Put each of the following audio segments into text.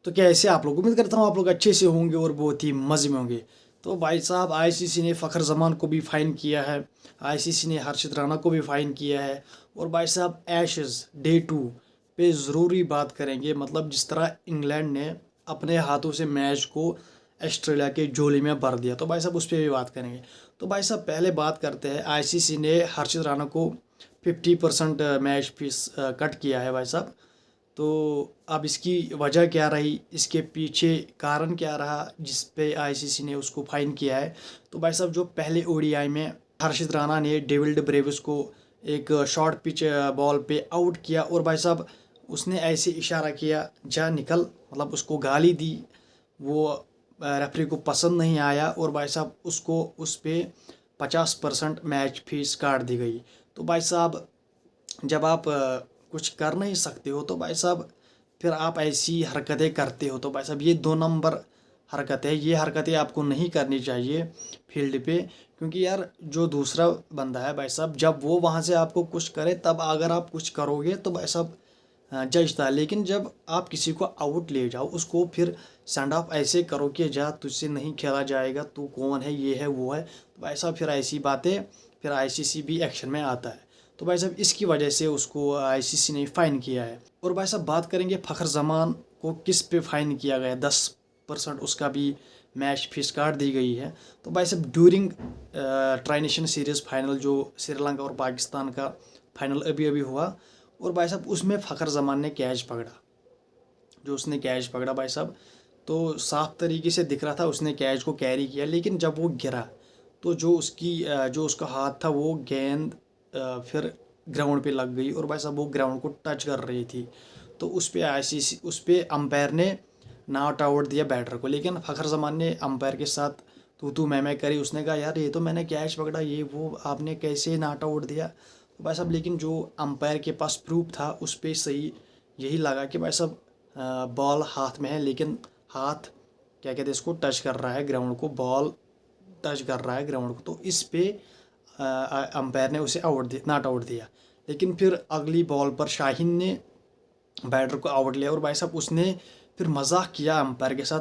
तो कैसे आप लोग, उम्मीद करता हूँ आप लोग अच्छे से होंगे और बहुत ही मज़े में होंगे। तो भाई साहब आईसीसी ने फ़खर जमान को भी फ़ाइन किया है, आईसीसी ने हर्षित राणा को भी फ़ाइन किया है। और भाई साहब एशेज़ डे 2 पे ज़रूरी बात करेंगे, मतलब जिस तरह इंग्लैंड ने अपने हाथों से मैच को ऑस्ट्रेलिया के झोली में भर दिया, तो भाई साहब उस पर भी बात करेंगे। तो भाई साहब पहले बात करते हैं, आईसीसी ने हर्षित राणा को 50% मैच फीस कट किया है भाई साहब। तो अब इसकी वजह क्या रही, इसके पीछे कारण क्या रहा जिस पे आईसीसी ने उसको फाइन किया है। तो भाई साहब जो पहले ओडीआई में हर्षित राणा ने डेविड ब्रेविस को एक शॉर्ट पिच बॉल पे आउट किया, और भाई साहब उसने ऐसे इशारा किया जा निकल, मतलब उसको गाली दी। वो रेफरी को पसंद नहीं आया और भाई साहब उसको उस पे 50% मैच फीस काट दी गई। तो भाई साहब जब आप कुछ कर नहीं सकते हो तो भाई साहब फिर आप ऐसी हरकतें करते हो, तो भाई साहब ये 2 नंबर हरकत है। ये हरकतें आपको नहीं करनी चाहिए फील्ड पे, क्योंकि यार जो दूसरा बंदा है भाई साहब, जब वो वहाँ से आपको कुछ करे तब अगर आप कुछ करोगे तो भाई साहब जचता है। लेकिन जब आप किसी को आउट ले जाओ, उसको फिर सेंड ऑफ ऐसे करो कि जा तुझसे नहीं खेला जाएगा, तू कौन है, ये है वो है, तो भाई साहब फिर ऐसी बातें, फिर आईसीसी भी एक्शन में आता है। तो भाई साहब इसकी वजह से उसको आईसीसी ने फ़ाइन किया है। और भाई साहब बात करेंगे फ़खर जमान को किस पे फ़ाइन किया गया, 10% उसका भी मैच फीस काट दी गई है। तो भाई साहब during tri nation series final जो श्रीलंका और पाकिस्तान का फाइनल अभी अभी हुआ, और भाई साहब उसमें फ़खर जमान ने कैच पकड़ा, जो उसने कैच पकड़ा भाई साहब, तो साफ तरीके से दिख रहा था उसने कैच को कैरी किया। लेकिन जब वो गिरा तो जो उसका हाथ था वो गेंद फिर ग्राउंड पे लग गई, और भाई साहब वो ग्राउंड को टच कर रही थी। तो उस पे अंपायर ने नॉट आउट दिया बैटर को। लेकिन फ़खर जमान ने अंपायर के साथ तू मैं करी, उसने कहा यार ये तो मैंने कैच पकड़ा, ये वो आपने कैसे नॉट आउट दिया। तो भाई साहब लेकिन जो अंपायर के पास प्रूफ था उस पर सही यही लगा कि भाई साहब बॉल हाथ में है, लेकिन हाथ क्या कहते हैं इसको टच कर रहा है ग्राउंड को, बॉल टच कर रहा है ग्राउंड को, तो इस पे अंपायर ने उसे आउट दिया, नॉट आउट दिया। लेकिन फिर अगली बॉल पर शाहीन ने बैटर को आउट लिया, और भाई साहब उसने फिर मजाक किया अंपायर के साथ,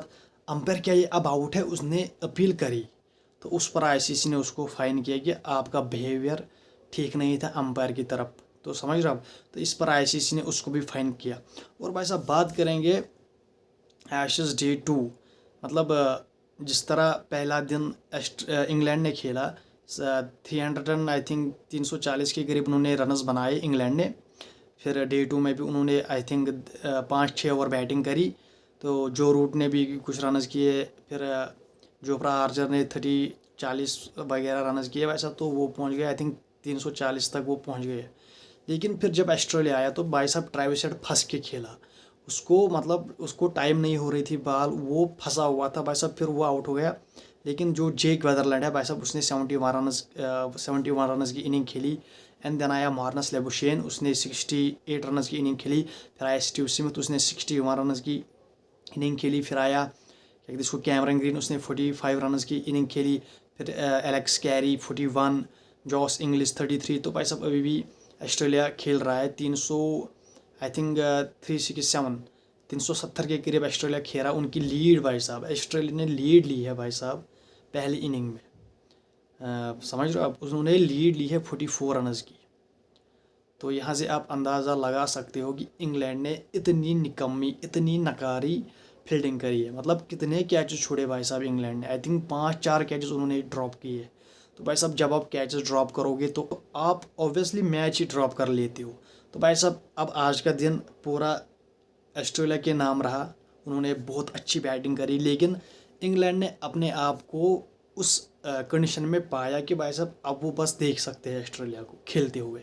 अंपायर क्या ये अब आउट है, उसने अपील करी। तो उस पर आईसीसी ने उसको फाइन किया कि आपका बिहेवियर ठीक नहीं था अंपायर की तरफ, तो समझ रहे हो आप। तो इस पर आईसीसी ने उसको भी फाइन किया। और भाई साहब बात करेंगे एशेज़ डे 2, मतलब जिस तरह पहला दिन इंग्लैंड ने खेला, 300 आई थिंक 340 के करीब उन्होंने रनस बनाए इंग्लैंड ने। फिर डे 2 में भी उन्होंने आई थिंक 5-6 ओवर बैटिंग करी, तो जो रूट ने भी कुछ रनस किए, फिर जोफ्रा आर्चर ने 30-40 वगैरह रनस किए वैसा, तो वो पहुंच गए आई थिंक 340 तक वो पहुंच गए। लेकिन फिर जब ऑस्ट्रेलिया आया तो भाई साहब ट्रेविस हेड फंस के खेला, उसको मतलब उसको टाइम नहीं हो रही थी बॉल, वो फंसा हुआ था भाई साहब, फिर वो आउट हो गया। लेकिन जो जेक वेदरलैंड है भाई साहब उसने 71 रनस की इनिंग खेली। एंड देन आया मार्नस लेबुशेन, उसने 68 रनस की इनिंग खेली। फिर आया स्टीव स्मिथ, उसने 61 रनस की इनिंग खेली। फिर आया क्या कहते इसको कैमरन ग्रीन, उसने 45 रनस की इनिंग खेली। फिर एलेक्स कैरी 41, जॉस इंग्लिश 33। तो भाई साहब अभी भी ऑस्ट्रेलिया खेल रहा है 300 आई थिंक 367 370 के करीब ऑस्ट्रेलिया खेला। उनकी लीड भाई साहब, ऑस्ट्रेलिया ने लीड ली है भाई साहब पहली इनिंग में, समझ रहे हो आप, उन्होंने लीड ली है 44 रनस की। तो यहाँ से आप अंदाज़ा लगा सकते हो कि इंग्लैंड ने इतनी निकम्मी, इतनी नकारी फील्डिंग करी है, मतलब कितने कैचेस छोड़े भाई साहब इंग्लैंड ने, आई थिंक 5-4 कैचेस उन्होंने ड्रॉप किए। तो भाई साहब जब आप कैचेस ड्रॉप करोगे तो आप ऑब्वियसली मैच ही ड्रॉप कर लेते हो। तो भाई साहब अब आज का दिन पूरा ऑस्ट्रेलिया के नाम रहा, उन्होंने बहुत अच्छी बैटिंग करी, लेकिन इंग्लैंड ने अपने आप को उस कंडीशन में पाया कि भाई साहब अब वो बस देख सकते हैं ऑस्ट्रेलिया को खेलते हुए,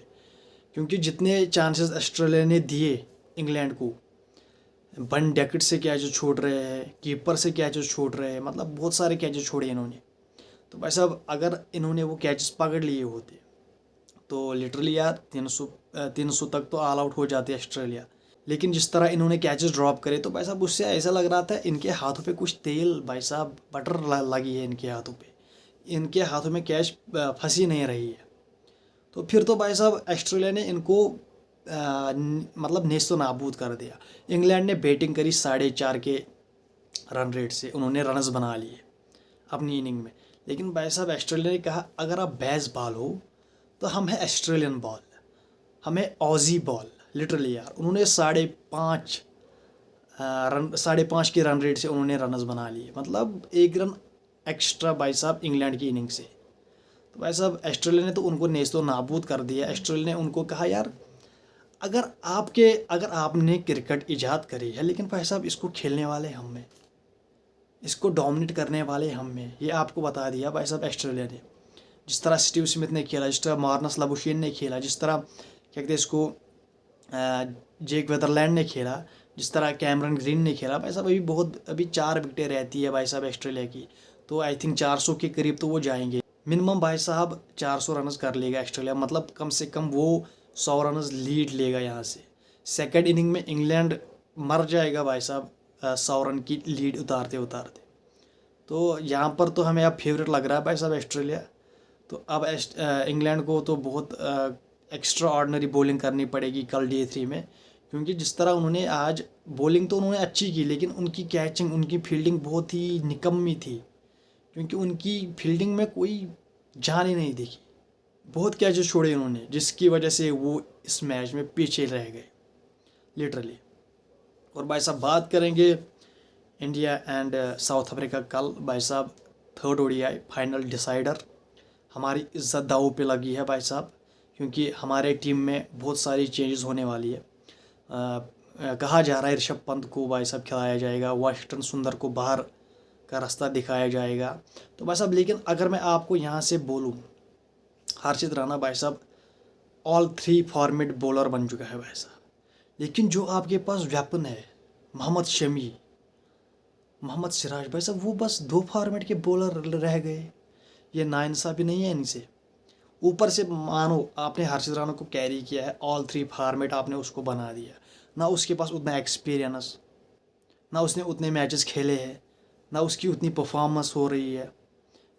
क्योंकि जितने चांसेस ऑस्ट्रेलिया ने दिए इंग्लैंड को, वन डेकेट से कैचेस छोड़ रहे हैं, कीपर से कैचेस छोड़ रहे हैं, मतलब बहुत सारे कैचेस छोड़े इन्होंने। तो भाई साहब अगर इन्होंने वो कैचेस पकड़ लिए होते तो लिटरली यार 300 तक तो ऑल आउट हो जाती है ऑस्ट्रेलिया। लेकिन जिस तरह इन्होंने कैचेस ड्रॉप करे तो भाई साहब उससे ऐसा लग रहा था इनके हाथों पे कुछ तेल, भाई साहब बटर लगी है इनके हाथों पे, इनके हाथों में कैच फंसी नहीं रही है। तो फिर तो भाई साहब ऑस्ट्रेलिया ने इनको मतलब नेस्तो नाबूद कर दिया। इंग्लैंड ने बैटिंग करी 4.5 के रन रेट से, उन्होंने रन्स बना लिए अपनी इनिंग में। लेकिन भाई साहब ऑस्ट्रेलिया ने कहा अगर आप बेस बॉल हो तो हम है ऑस्ट्रेलियन बॉल, हमें ऑजी बॉल। लिटरली यार उन्होंने 5.5 की रन रेट से उन्होंने रन्स बना लिए, मतलब 1 रन एक्स्ट्रा भाई साहब इंग्लैंड की इनिंग से। तो भाई साहब ऑस्ट्रेलिया ने तो उनको नेस्तो नाबूद कर दिया। ऑस्ट्रेलिया ने उनको कहा यार अगर आपने क्रिकेट इजाद करी है, लेकिन भाई साहब इसको खेलने वाले हम में, इसको डोमिनेट करने वाले हम में, ये आपको बता दिया भाई साहब ऑस्ट्रेलिया ने। जिस तरह स्टीव स्मिथ ने खेला, जिस तरह मार्नस लाबुशेन ने खेला, जिस तरह क्या कहते हैं इसको जेक वेदरलैंड ने खेला, जिस तरह कैमरन ग्रीन ने खेला, भाई साहब अभी 4 विकेटें रहती है भाई साहब ऑस्ट्रेलिया की। तो आई थिंक 400 के करीब तो वो जाएंगे मिनिमम भाई साहब। 400 रन कर लेगा ऑस्ट्रेलिया, मतलब कम से कम वो 100 रन लीड लेगा यहाँ से। सेकंड इनिंग में इंग्लैंड मर जाएगा भाई साहब 100 रन की लीड उतारते उतारते। तो यहाँ पर तो हमें अब फेवरेट लग रहा है भाई साहब ऑस्ट्रेलिया। तो अब इंग्लैंड को तो बहुत एक्स्ट्रा ऑर्डिनरी बॉलिंग करनी पड़ेगी कल डे 3 में, क्योंकि जिस तरह उन्होंने आज बॉलिंग तो उन्होंने अच्छी की, लेकिन उनकी कैचिंग, उनकी फील्डिंग बहुत ही निकम्मी थी, क्योंकि उनकी फील्डिंग में कोई जान ही नहीं दिखी। बहुत कैचेस छोड़े उन्होंने, जिसकी वजह से वो इस मैच में पीछे रह गए लिटरली। और भाई साहब बात करेंगे इंडिया एंड साउथ अफ्रीका कल। भाई साहब 3rd ODI फाइनल डिसाइडर, हमारी इज्जत दांव पे लगी है भाई साहब, क्योंकि हमारे टीम में बहुत सारी चेंजेस होने वाली है। कहा जा रहा है ऋषभ पंत को भाई साहब खिलाया जाएगा, वाशिंगटन सुंदर को बाहर का रास्ता दिखाया जाएगा। तो भाई साहब लेकिन अगर मैं आपको यहाँ से बोलूँ, हर्षित राणा भाई साहब ऑल 3 फॉर्मेट बॉलर बन चुका है भाई साहब, लेकिन जो आपके पास वेपन है मोहम्मद शमी, मोहम्मद सिराज, भाई साहब वो बस 2 फॉर्मेट के बॉलर रह गए। ये नाइंसाफ़ी नहीं है इनसे। ऊपर से मानो आपने हर्षित राणा को कैरी किया है, ऑल 3 फॉर्मेट आपने उसको बना दिया, ना उसके पास उतना एक्सपीरियंस, ना उसने उतने मैचेस खेले हैं, ना उसकी उतनी परफॉर्मेंस हो रही है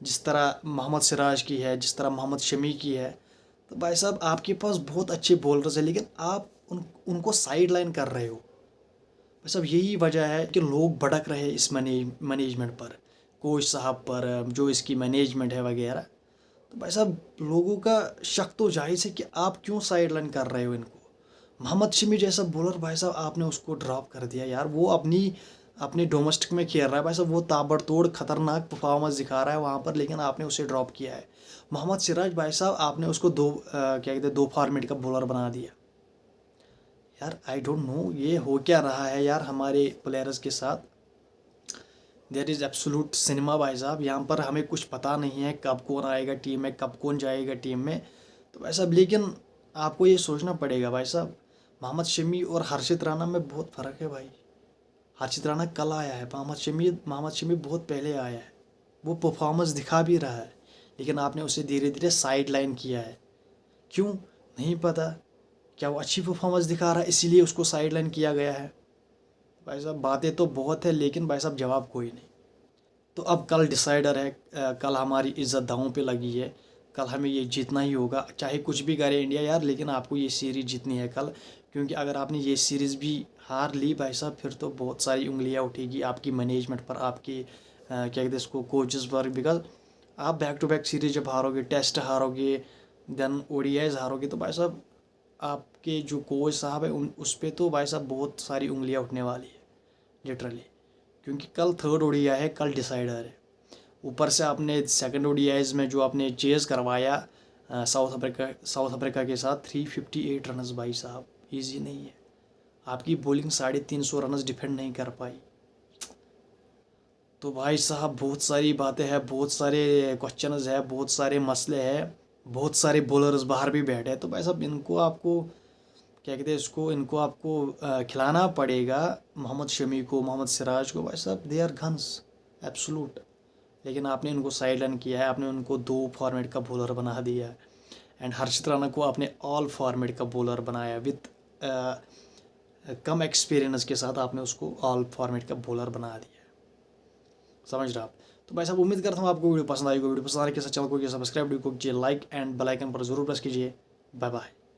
जिस तरह मोहम्मद सिराज की है, जिस तरह मोहम्मद शमी की है। तो भाई साहब आपके पास बहुत अच्छे बॉलर्स हैं, लेकिन आप उनको साइड लाइन कर रहे हो। भाई साहब यही वजह है कि लोग भड़क रहे इस मैनेजमेंट पर, कोच साहब पर, जो इसकी मैनेजमेंट है वगैरह। तो भाई साहब लोगों का शक तो जाहिर है कि आप क्यों साइड लाइन कर रहे हो इनको। मोहम्मद शमी जैसा बॉलर भाई साहब आपने उसको ड्रॉप कर दिया यार। वो अपनी डोमेस्टिक में खेल रहा है भाई साहब, वो ताबड़तोड़ खतरनाक परफॉर्मेंस दिखा रहा है वहाँ पर, लेकिन आपने उसे ड्रॉप किया है। मोहम्मद सिराज भाई साहब आपने उसको 2 फॉर्मेट का बॉलर बना दिया यार। आई डोंट नो ये हो क्या रहा है यार हमारे प्लेयर्स के साथ। देयर इज़ एब्सोल्यूट सिनेमा भाई साहब, यहाँ पर हमें कुछ पता नहीं है कब कौन आएगा टीम में, कब कौन जाएगा टीम में। तो भाई साहब लेकिन आपको ये सोचना पड़ेगा भाई साहब, मोहम्मद शमी और हर्षित राणा में बहुत फ़र्क है भाई। हर्षित राणा कल आया है, मोहम्मद शमी बहुत पहले आया है, वो परफॉर्मेंस दिखा भी रहा है, लेकिन आपने उसे धीरे धीरे साइड लाइन किया है। क्यों नहीं पता, क्या वो अच्छी परफॉर्मेंस दिखा रहा है इसीलिए उसको साइड लाइन किया गया है। भाई साहब बातें तो बहुत है, लेकिन भाई साहब जवाब कोई नहीं। तो अब कल डिसाइडर है, कल हमारी इज्जत दांव पे लगी है, कल हमें ये जीतना ही होगा, चाहे कुछ भी करे इंडिया यार, लेकिन आपको ये सीरीज़ जीतनी है कल। क्योंकि अगर आपने ये सीरीज़ भी हार ली भाई साहब, फिर तो बहुत सारी उंगलियां उठेगी आपकी मैनेजमेंट पर, आपकी क्या कहते हैं इसको कोचेस पर। बिकॉज आप बैक टू बैक सीरीज जब हारोगे, टेस्ट हारोगे, देन ODIs हारोगे, तो भाई साहब आपके जो कोच साहब है उस पर तो भाई साहब बहुत सारी उंगलियां उठने वाली है लिटरली। क्योंकि कल 3rd ODI है, कल डिसाइडर है। ऊपर से आपने 2nd ODIs में जो आपने चेज़ करवाया साउथ अफ्रीका के साथ 358 रनस भाई साहब, ईजी नहीं है। आपकी बॉलिंग 350 रनस डिफेंड नहीं कर पाई। तो भाई साहब बहुत सारी बातें हैं, बहुत सारे क्वेश्चंस है, बहुत सारे मसले हैं, बहुत सारे बॉलर्स बाहर भी बैठे हैं। तो भाई साहब इनको आपको क्या कहते हैं इसको, इनको आपको खिलाना पड़ेगा मोहम्मद शमी को, मोहम्मद सिराज को। भाई साहब दे आर गन्स एब्सोल्यूट, लेकिन आपने इनको साइड लाइन किया है, आपने उनको 2 फॉर्मेट का बॉलर बना दिया है। एंड हर्षित राणा को आपने ऑल फॉर्मेट का बॉलर बनाया, विथ कम एक्सपीरियंस के साथ आपने उसको ऑल फॉर्मेट का बॉलर बना दिया, समझ रहे आप। तो भाई साहब उम्मीद करता हूँ आपको वीडियो पसंद आएगी। वीडियो पसंद आने के साथ चैनल को सब्सक्राइब, वीडियो को कीजिए लाइक एंड बेल आइकन पर जरूर प्रेस कीजिए। Bye bye.